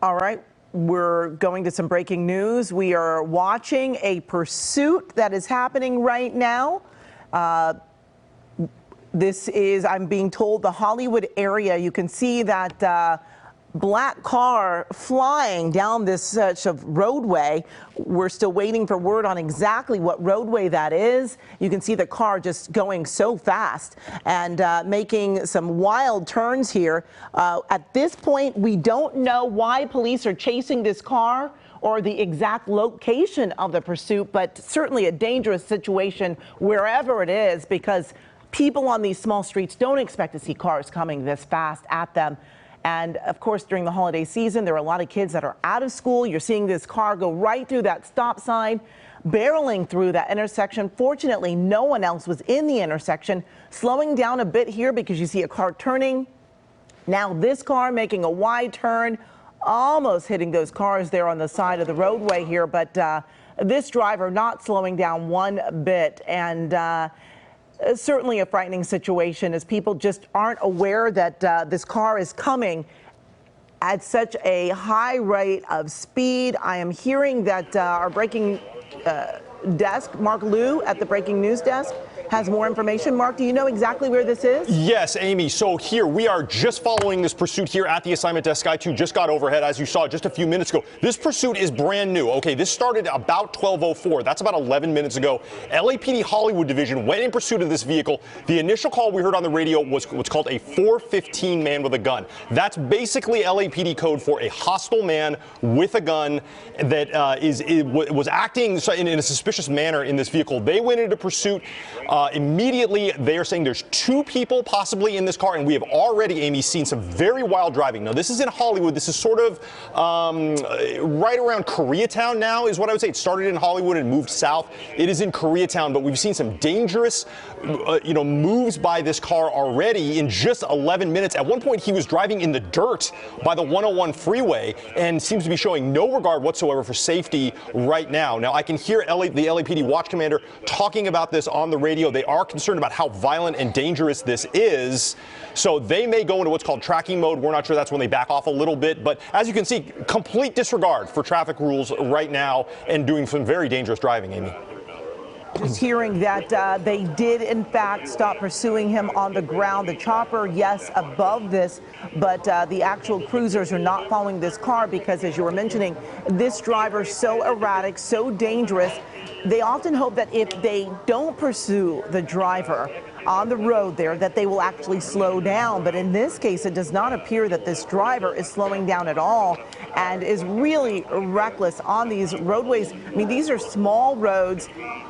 All right, we're going to some breaking news. We are watching a pursuit that is happening right now. This is, I'm being told, the Hollywood area. You can see that black car flying down this such of roadway. We're still waiting for word on exactly what roadway that is. You can see the car just going so fast and making some wild turns here. At this point, we don't know why police are chasing this car or the exact location of the pursuit, but certainly a dangerous situation wherever it is, because people on these small streets don't expect to see cars coming this fast at them. And of course, during the holiday season, there are a lot of kids that are out of school. You're seeing this car go right through that stop sign, barreling through that intersection. Fortunately, no one else was in the intersection. Slowing down a bit here because you see a car turning. Now this car making a wide turn, almost hitting those cars there on the side of the roadway here. But this driver not slowing down one bit. And certainly a frightening situation as people just aren't aware that this car is coming at such a high rate of speed. I am hearing that our breaking desk, Mark Liu at the breaking news desk, has more information. Mark, do you know exactly where this is? Yes, Amy. So here we are just following this pursuit here at the assignment desk. Sky 2 just got overhead, as you saw just a few minutes ago. This pursuit is brand new. Okay, this started about 12:04. That's about 11 minutes ago. LAPD Hollywood Division went in pursuit of this vehicle. The initial call we heard on the radio was what's called a 415 man with a gun. That's basically LAPD code for a hostile man with a gun that was acting in a suspicious manner in this vehicle. They went into pursuit. Immediately, they are saying there's two people possibly in this car, and we have already, Amy, seen some very wild driving. Now, this is in Hollywood. This is sort of right around Koreatown now is what I would say. It started in Hollywood and moved south. It is in Koreatown, but we've seen some dangerous, moves by this car already in just 11 minutes. At one point, he was driving in the dirt by the 101 Freeway and seems to be showing no regard whatsoever for safety right now. Now, I can hear the LAPD watch commander talking about this on the radio. They are concerned about how violent and dangerous this is, so they may go into what's called tracking mode. We're not sure. That's when they back off a little bit, but as you can see, complete disregard for traffic rules right now and doing some very dangerous driving, Amy. Just hearing that they did, in fact, stop pursuing him on the ground. The chopper, yes, above this, but the actual cruisers are not following this car because, as you were mentioning, this driver so erratic, so dangerous. They often hope that if they don't pursue the driver on the road there, that they will actually slow down. But in this case, it does not appear that this driver is slowing down at all and is really reckless on these roadways. I mean, these are small roads.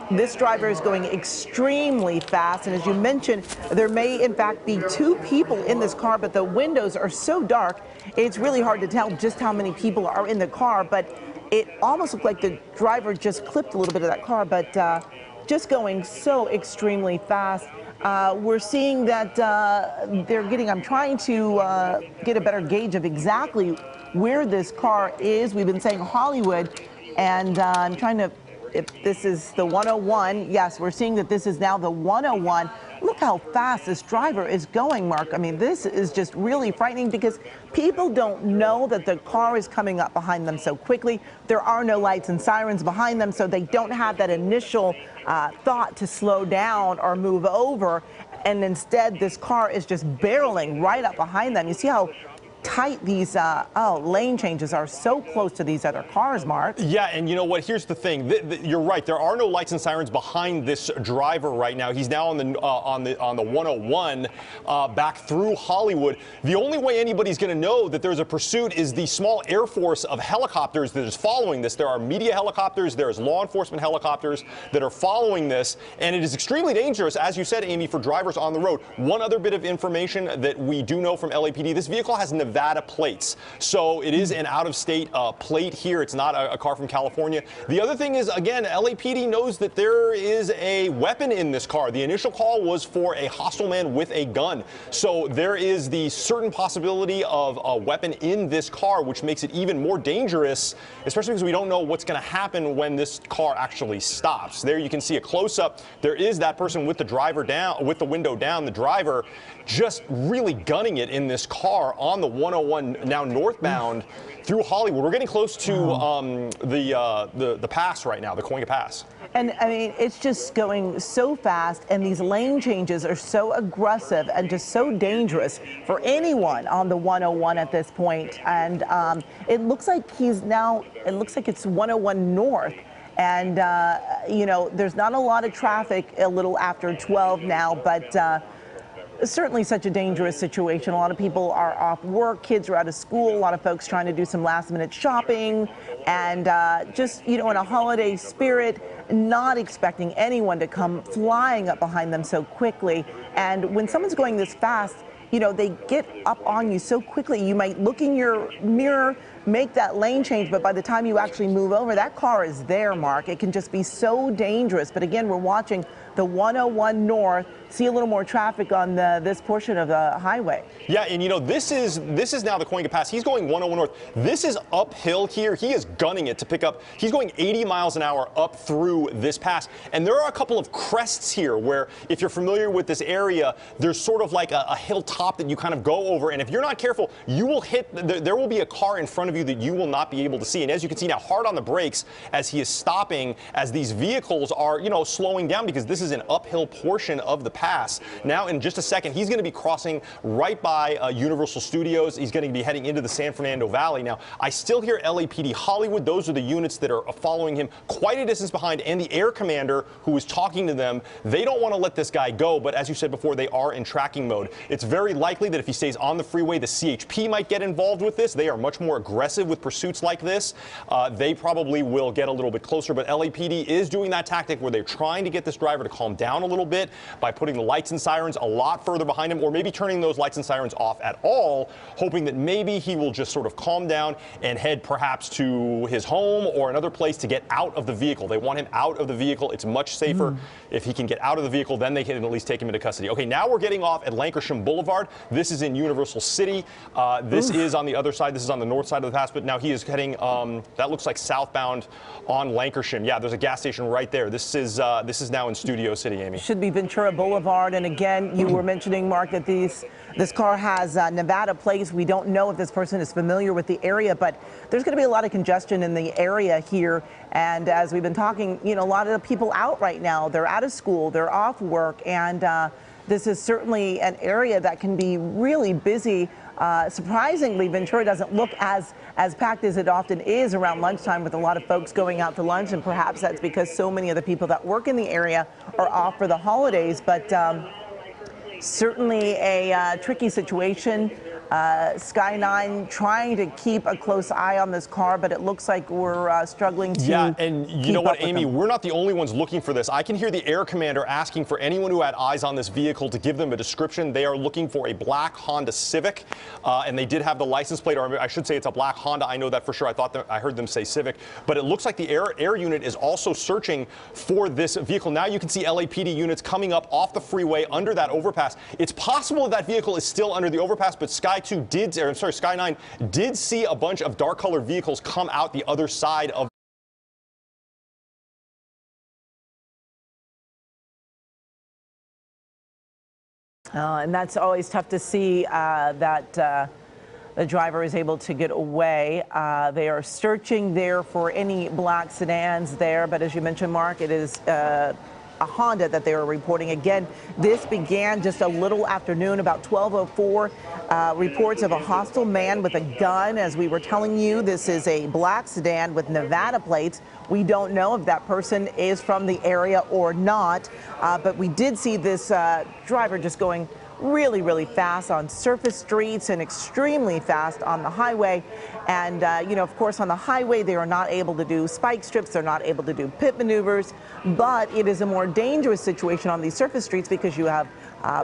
This driver is going extremely fast. And as you mentioned, there may, in fact, be two people in this car, but the windows are so dark, it's really hard to tell just how many people are in the car. But it almost looked like the driver just clipped a little bit of that car, but just going so extremely fast. We're seeing that they're getting, I'm trying to get a better gauge of exactly where this car is. We've been saying Hollywood, and I'm trying to, if this is the 101, yes, we're seeing that this is now the 101. Look how fast this driver is going, Mark. I mean, this is just really frightening because people don't know that the car is coming up behind them so quickly. There are no lights and sirens behind them, so they don't have that initial thought to slow down or move over. And instead, this car is just barreling right up behind them. You see how tight these lane changes are, so close to these other cars, Mark. Yeah, and you know what? Here's the thing. You're right. There are no lights and sirens behind this driver right now. He's now on the 101 back through Hollywood. The only way anybody's going to know that there's a pursuit is the small air force of helicopters that is following this. There are media helicopters. There's law enforcement helicopters that are following this, and it is extremely dangerous, as you said, Amy, for drivers on the road. One other bit of information that we do know from LAPD: this vehicle has Nevada plates, so it is an out-of-state plate here. It's not a car from California. The other thing is, again, LAPD knows that there is a weapon in this car. The initial call was for a hostile man with a gun, so there is the certain possibility of a weapon in this car, which makes it even more dangerous, especially because we don't know what's going to happen when this car actually stops. There you can see a close-up. There is that person with the driver down, with the window down, the driver just really gunning it in this car on the 101 now northbound through Hollywood. We're getting close to the pass right now, the Cahuenga Pass. And I mean, it's just going so fast, and these lane changes are so aggressive and just so dangerous for anyone on the 101 at this point. And it looks like it looks like it's 101 North. And, you know, there's not a lot of traffic a little after 12 now, but certainly such a dangerous situation. A lot of people are off work, kids are out of school, a lot of folks trying to do some last minute shopping, and just, you know, in a holiday spirit, not expecting anyone to come flying up behind them so quickly. And when someone's going this fast, you know, they get up on you so quickly. You might look in your mirror, make that lane change, but by the time you actually move over, that car is there, Mark. It can just be so dangerous. But again, we're watching the 101 North, see a little more traffic on this portion of the highway. Yeah, and you know, this is now the Cahuenga Pass. He's going 101 North. This is uphill here. He is gunning it to pick up. He's going 80 miles an hour up through this pass. And there are a couple of crests here where, if you're familiar with this area, there's sort of like a hilltop that you kind of go over. And if you're not careful, you will hit, there will be a car in front of you that you will not be able to see. And as you can see now, hard on the brakes as he is stopping, as these vehicles are, you know, slowing down, because this is an uphill portion of the pass. Now, in just a second, he's going to be crossing right by Universal Studios. He's going to be heading into the San Fernando Valley. Now, I still hear LAPD Hollywood. Those are the units that are following him quite a distance behind, and the air commander who is talking to them. They don't want to let this guy go, but as you said before, they are in tracking mode. It's very likely that if he stays on the freeway, the CHP might get involved with this. They are much more aggressive with pursuits like this. They probably will get a little bit closer, but LAPD is doing that tactic where they're trying to get this driver to calm down a little bit by putting the lights and sirens a lot further behind him, or maybe turning those lights and sirens off at all, hoping that maybe he will just sort of calm down and head perhaps to his home or another place to get out of the vehicle. They want him out of the vehicle. It's much safer if he can get out of the vehicle, then they can at least take him into custody. Okay, now we're getting off at Lankershim Boulevard. This is in Universal City. This is on the other side. This is on the north side of the pass, but now he is heading, that looks like southbound on Lankershim. Yeah, there's a gas station right there. This is now in Studio City, Amy. Should be Ventura Boulevard. And again, you were mentioning, Mark, that this car has Nevada plates. We don't know if this person is familiar with the area, but there's going to be a lot of congestion in the area here. And as we've been talking, you know, a lot of the people out right now, they're out of school, they're off work, and this is certainly an area that can be really busy. Surprisingly, Ventura doesn't look as packed as it often is around lunchtime, with a lot of folks going out to lunch, and perhaps that's because so many of the people that work in the area are off for the holidays. But certainly a tricky situation. Sky 9 trying to keep a close eye on this car, but it looks like we're struggling to. Yeah, and you know what, Amy, we're not the only ones looking for this. I can hear the air commander asking for anyone who had eyes on this vehicle to give them a description. They are looking for a black Honda Civic, and they did have the license plate, or I should say it's a black Honda. I know that for sure. I heard them say Civic, but it looks like the air unit is also searching for this vehicle. Now you can see LAPD units coming up off the freeway under that overpass. It's possible that vehicle is still under the overpass, but Sky 9 did see a bunch of dark colored vehicles come out the other side of. And that's always tough to see that the driver is able to get away. They are searching there for any black sedans there, but as you mentioned, Mark, it is a Honda that they were reporting. Again, this began just a little after noon, about 12:04. Reports of a hostile man with a gun. As we were telling you, this is a black sedan with Nevada plates. We don't know if that person is from the area or not, but we did see this driver just going really, really fast on surface streets and extremely fast on the highway. And, you know, of course, on the highway, they are not able to do spike strips. They're not able to do pit maneuvers. But it is a more dangerous situation on these surface streets because you have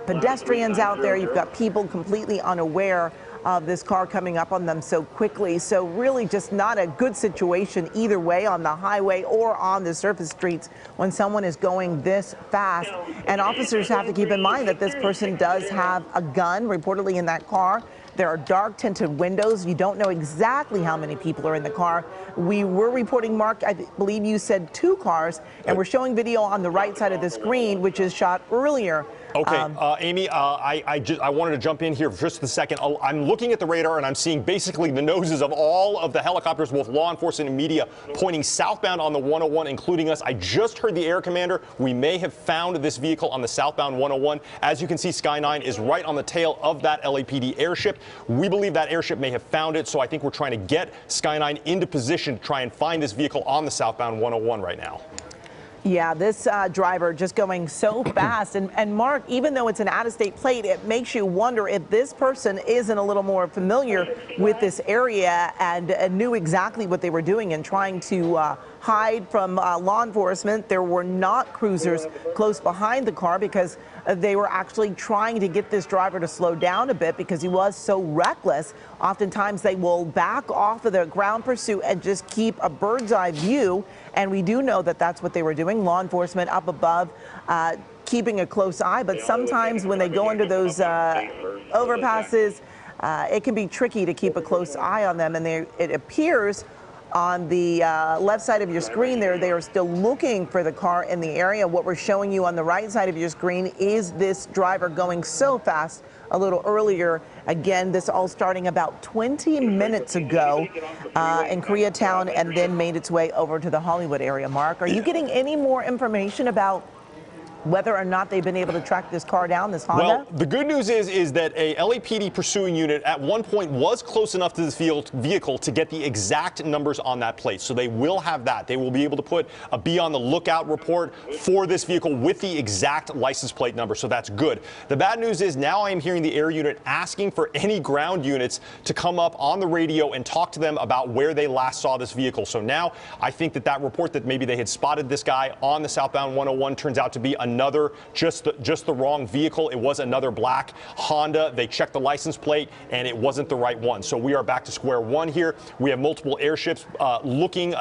pedestrians out there. You've got people completely unaware of this car coming up on them so quickly. So really just not a good situation either way on the highway or on the surface streets when someone is going this fast. And officers have to keep in mind that this person does have a gun reportedly in that car. There are dark tinted windows. You don't know exactly how many people are in the car. We were reporting, Mark, I believe you said 2 cars, and we're showing video on the right side of the screen, which is shot earlier Okay, Amy, I wanted to jump in here for just a second. I'm looking at the radar and I'm seeing basically the noses of all of the helicopters, both law enforcement and media, pointing southbound on the 101, including us. I just heard the air commander. We may have found this vehicle on the southbound 101. As you can see, Sky 9 is right on the tail of that LAPD airship. We believe that airship may have found it, so I think we're trying to get Sky 9 into position to try and find this vehicle on the southbound 101 right now. Yeah, this driver just going so fast. And Mark, even though it's an out-of-state plate, it makes you wonder if this person isn't a little more familiar with this area and knew exactly what they were doing and trying to hide from law enforcement. There were not cruisers close behind the car because they were actually trying to get this driver to slow down a bit because he was so reckless. Oftentimes they will back off of the ground pursuit and just keep a bird's eye view. And we do know that that's what they were doing. Law enforcement up above, keeping a close eye. But sometimes when they go under those overpasses, it can be tricky to keep a close eye on them. And it appears on the left side of your screen there, they are still looking for the car in the area. What we're showing you on the right side of your screen is this driver going so fast a little earlier. Again, this all starting about 20 minutes ago in Koreatown and then made its way over to the Hollywood area. Mark, are you getting any more information about whether or not they've been able to track this car down, this Honda? Well, the good news is that a LAPD pursuing unit at one point was close enough to this vehicle to get the exact numbers on that plate. So they will have that. They will be able to put a be on the lookout report for this vehicle with the exact license plate number. So that's good. The bad news is now I am hearing the air unit asking for any ground units to come up on the radio and talk to them about where they last saw this vehicle. So now I think that report that maybe they had spotted this guy on the southbound 101 turns out to be another, just the wrong vehicle. It was another black Honda. They checked the license plate and it wasn't the right one. So we are back to square one here. We have multiple airships looking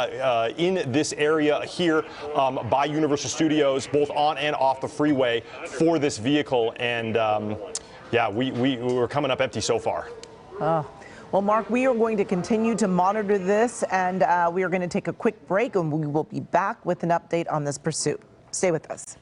in this area here by Universal Studios, both on and off the freeway for this vehicle. And yeah, we're coming up empty so far. Well, Mark, we are going to continue to monitor this, and we are going to take a quick break, and we will be back with an update on this pursuit. Stay with us.